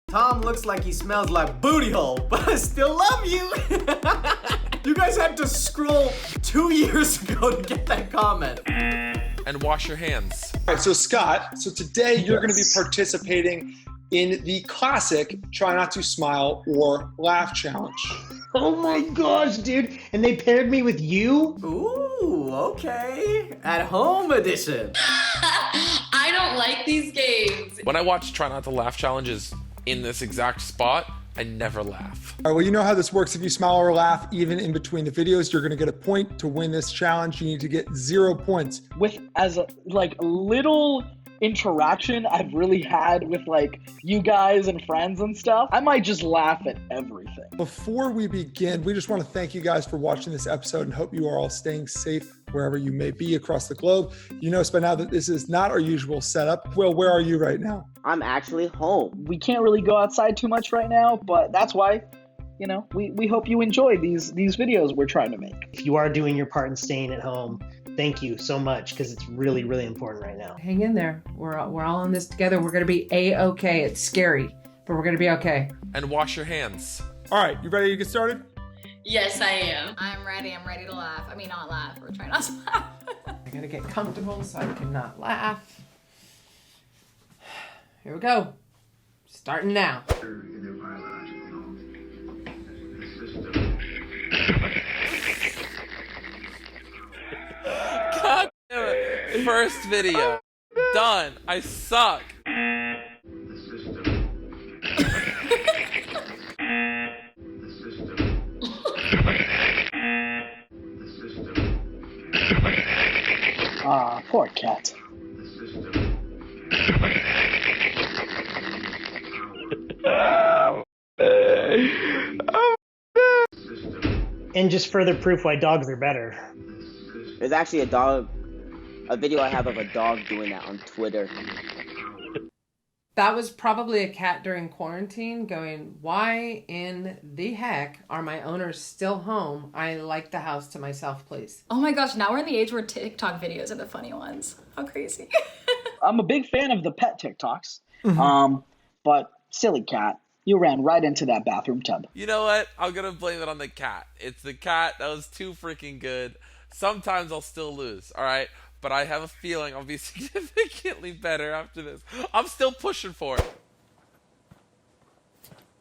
Tom looks like he smells like booty hole, but I still love you. You guys had to scroll 2 years ago to get that comment. And wash your hands. All right, so Scott, today you're going to be participating in the classic Try Not to Smile or Laugh Challenge. Oh my gosh, dude. And they paired me with you? Ooh, okay. At home edition. I don't like these games. When I watch Try Not to Laugh challenges in this exact spot, I never laugh. All right, well, you know how this works. If you smile or laugh, even in between the videos, you're going to get a point. To win this challenge, you need to get 0 points. With as little interaction I've really had with you guys and friends and stuff, I might just laugh at everything. Before we begin, we just want to thank you guys for watching this episode and hope you are all staying safe wherever you may be across the globe. You know by now that this is not our usual setup. Will, where are you right now? I'm actually home. We can't really go outside too much right now, but that's why, we hope you enjoy these videos we're trying to make. If you are doing your part in staying at home, thank you so much, because it's really, really important right now. Hang in there. We're all in this together. We're going to be A-okay. It's scary, but we're going to be okay. And wash your hands. All right, you ready to get started? Yes, I am. I'm ready to laugh. I mean, not laugh. We're trying not to laugh. I got to get comfortable so I cannot laugh. Here we go. Starting now. God damn it. First video. Done. I suck. Ah, poor cat. And just further proof why dogs are better. There's actually a video I have of a dog doing that on Twitter. That was probably a cat during quarantine going, why in the heck are my owners still home? I like the house to myself, please. Oh my gosh, now we're in the age where TikTok videos are the funny ones. How crazy. I'm a big fan of the pet TikToks, but silly cat, you ran right into that bathroom tub. You know what? I'm going to blame it on the cat. It's the cat that was too freaking good. Sometimes I'll still lose, all right? But I have a feeling I'll be significantly better after this. I'm still pushing for it.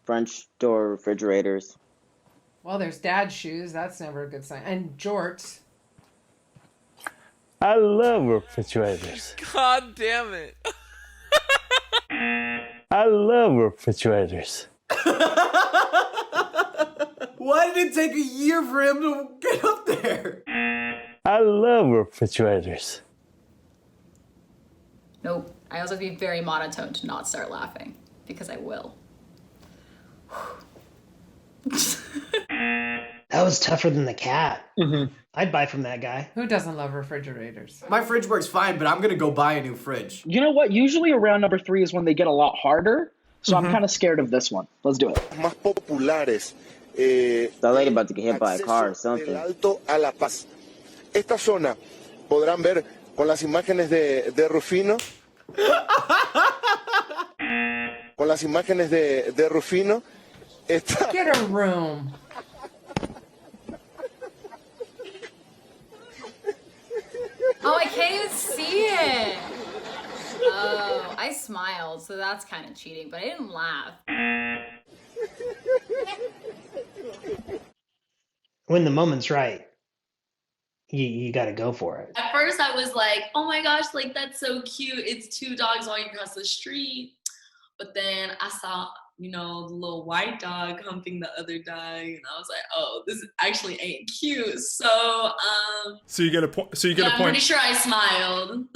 French door refrigerators. Well, there's dad's shoes. That's never a good sign. And jorts. I love refrigerators. God damn it. I love refrigerators. Why did it take a year for him to get up there? I love refrigerators. Nope. I also have to be very monotone to not start laughing, because I will. That was tougher than the cat. Mm-hmm. I'd buy from that guy. Who doesn't love refrigerators? My fridge works fine, but I'm going to go buy a new fridge. You know what? Usually around number 3 is when they get a lot harder, so I'm kind of scared of this one. Let's do it. Más populares. That lady about to get hit by a car or something. Alto a La Paz. Esta zona podrán ver con las imágenes de Rufino. Con las imágenes de Rufino. Get a room. Oh, I can't even see it. Oh, I smiled, so that's kind of cheating, but I didn't laugh. When the moment's right, you got to go for it. At first I was like, oh my gosh, that's so cute. It's 2 dogs walking across the street. But then I saw, the little white dog humping the other dog, and I was like, oh, this actually ain't cute. So you get a point. So you get a I'm point. pretty sure I smiled.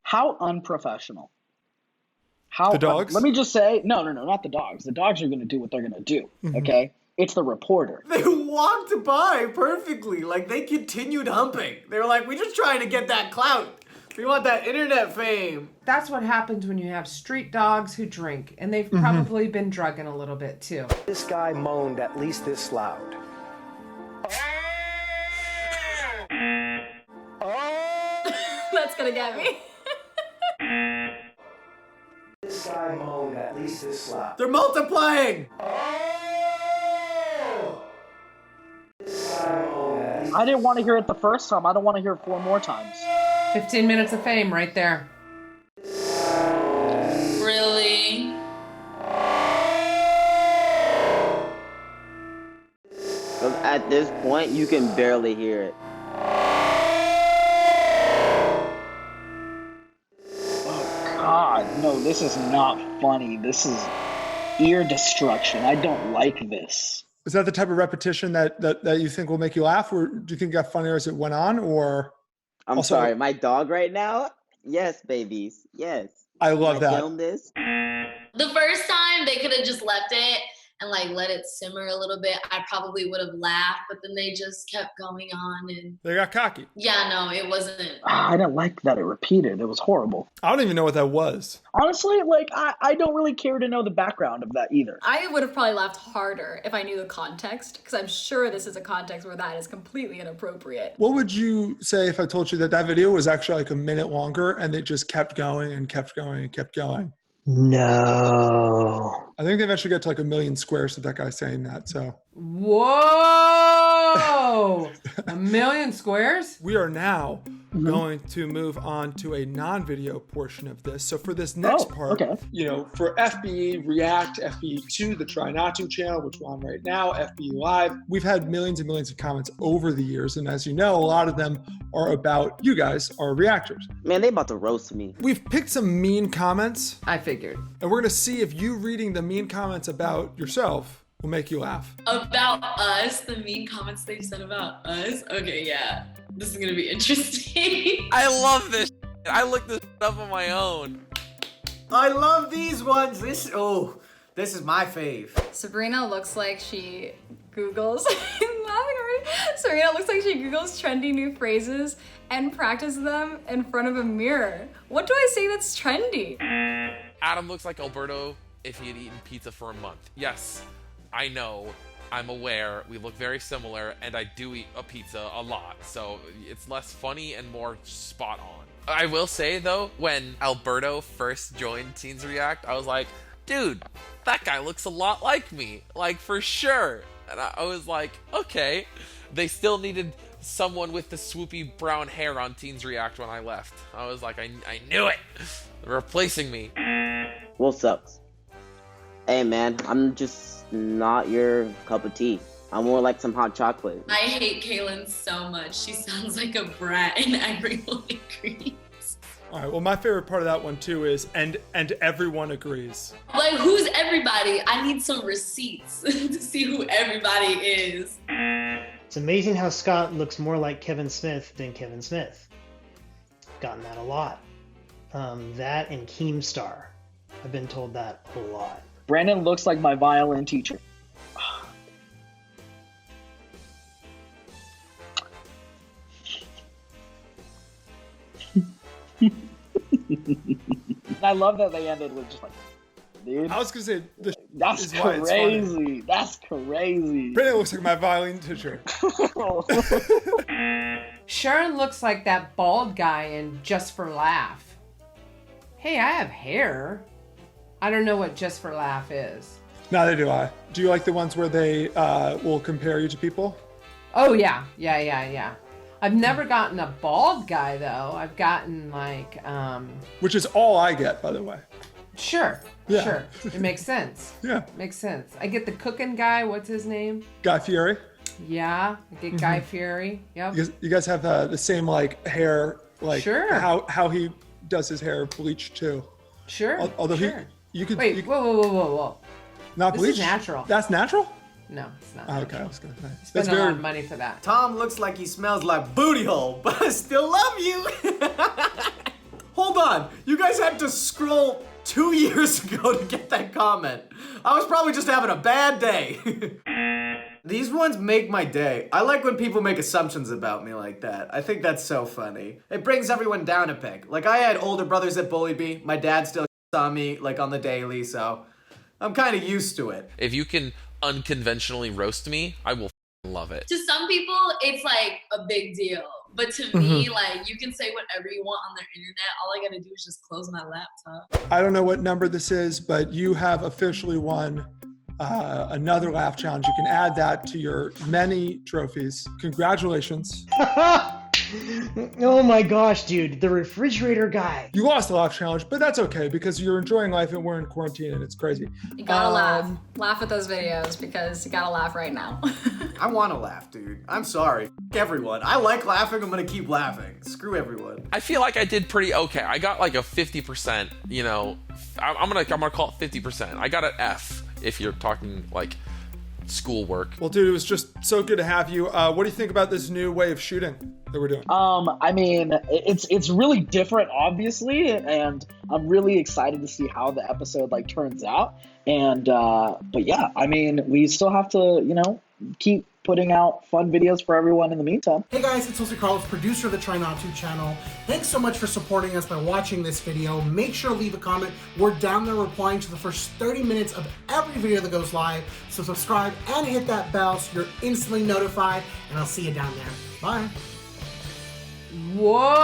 How unprofessional. The dogs? Let me just say, no, not the dogs. The dogs are going to do what they're going to do, okay? It's the reporter. They walked by perfectly. They continued humping. They were like, we're just trying to get that clout. We want that internet fame. That's what happens when you have street dogs who drink, and they've probably been drugging a little bit too. This guy moaned at least this loud. That's gonna get me. This guy moaned at least least this loud. They're multiplying! I didn't want to hear it the first time. I don't want to hear it 4 more times. 15 minutes of fame right there. Really? At this point, you can barely hear it. Oh God, no, this is not funny. This is ear destruction. I don't like this. Is that the type of repetition that you think will make you laugh, or do you think it got funnier as it went on? Or I'm sorry, my dog right now? Yes, babies. Yes. I love that. Film this. The first time they could have just left it and like let it simmer a little bit, I probably would have laughed, but then they just kept going on and They got cocky. yeah, no, it wasn't. I didn't like that it repeated. It was horrible. I don't even know what that was. Honestly, like, I don't really care to know the background of that either. I would have probably laughed harder if I knew the context, because I'm sure this is a context where that is completely inappropriate. What would you say if I told you that video was actually like a minute longer and it just kept going and kept going and kept going? No. I think they eventually got to like 1 million squares with that guy saying that. So Whoa! 1 million squares? we are now going to move on to a non-video portion of this. So for this next part, you know, for FBE React, FBE2, the Try Not To channel, which we're on right now, FBE Live, we've had millions and millions of comments over the years. And as you know, a lot of them are about you guys, our reactors. Man, they about to roast me. We've picked some mean comments. I figured. And we're going to see if you reading the mean comments about yourself will make you laugh. About us, the mean comments they said about us. Okay, yeah. This is gonna be interesting. I love this. I looked this up on my own. I love these ones. This is my fave. Sabrina looks like she Googles. I'm laughing already. Sabrina looks like she Googles trendy new phrases and practices them in front of a mirror. What do I say that's trendy? Adam looks like Alberto if he had eaten pizza for a month. Yes, I know. I'm aware. We look very similar, and I do eat a pizza a lot, so it's less funny and more spot on. I will say, though, when Alberto first joined Teens React, I was like, dude, that guy looks a lot like me. Like, for sure. And I was like, okay. They still needed someone with the swoopy brown hair on Teens React when I left. I was like, I knew it. They're replacing me. Well, sucks. Hey, man, I'm just not your cup of tea. I'm more like some hot chocolate. I hate Kaelyn so much. She sounds like a brat and everyone agrees. All right, well, my favorite part of that one too is, and everyone agrees. Like, who's everybody? I need some receipts to see who everybody is. It's amazing how Scott looks more like Kevin Smith than Kevin Smith. Gotten that a lot. That and Keemstar. I've been told that a lot. Brandon looks like my violin teacher. I love that they ended with just like, dude. I was gonna say that's crazy. That's crazy. Brandon looks like my violin teacher. Sharon looks like that bald guy in Just for Laugh. Hey, I have hair. I don't know what Just for Laugh is. Neither do I. Do you like the ones where they will compare you to people? Oh, yeah. I've never gotten a bald guy, though. I've gotten, like... Which is all I get, by the way. Sure. Yeah. Sure. It makes sense. Yeah. Makes sense. I get the cooking guy. What's his name? Guy Fieri. Yeah. I get Guy Fieri. Yep. You guys have the same, like, hair, like, sure. how he does his hair bleached, too. Sure. Although sure. You could... Wait, whoa. Not this bleached? Is natural. That's natural? No, it's not. Okay, I was gonna say. Spend a lot of money for that. Tom looks like he smells like booty hole, but I still love you. Hold on, you guys had to scroll 2 years ago to get that comment. I was probably just having a bad day. These ones make my day. I like when people make assumptions about me like that. I think that's so funny. It brings everyone down a peg. Like, I had older brothers that bullied me. My dad still on me, like, on the daily, so I'm kind of used to it. If you can unconventionally roast me, I will love it. To some people, it's like a big deal. But to me, like, you can say whatever you want on the internet. All I gotta do is just close my laptop. I don't know what number this is, but you have officially won another laugh challenge. You can add that to your many trophies. Congratulations. Oh my gosh, dude, the refrigerator guy. You lost the laugh challenge, but that's okay because you're enjoying life and we're in quarantine and it's crazy. You gotta laugh. Laugh at those videos because you gotta laugh right now. I want to laugh, dude. I'm sorry. F everyone. I like laughing. I'm going to keep laughing. Screw everyone. I feel like I did pretty okay. I got like a 50%, you know. I'm gonna call it 50%. I got an F if you're talking like schoolwork. Well, dude, it was just so good to have you. What do you think about this new way of shooting that we're doing? I mean, it's really different, obviously, and I'm really excited to see how the episode like turns out. And but yeah, I mean, we still have to, you know, keep putting out fun videos for everyone in the meantime. Hey guys, it's Josecarlos, producer of the Try Not To channel. Thanks so much for supporting us by watching this video. Make sure to leave a comment. We're down there replying to the first 30 minutes of every video that goes live. So subscribe and hit that bell so you're instantly notified, and I'll see you down there. Bye. Whoa!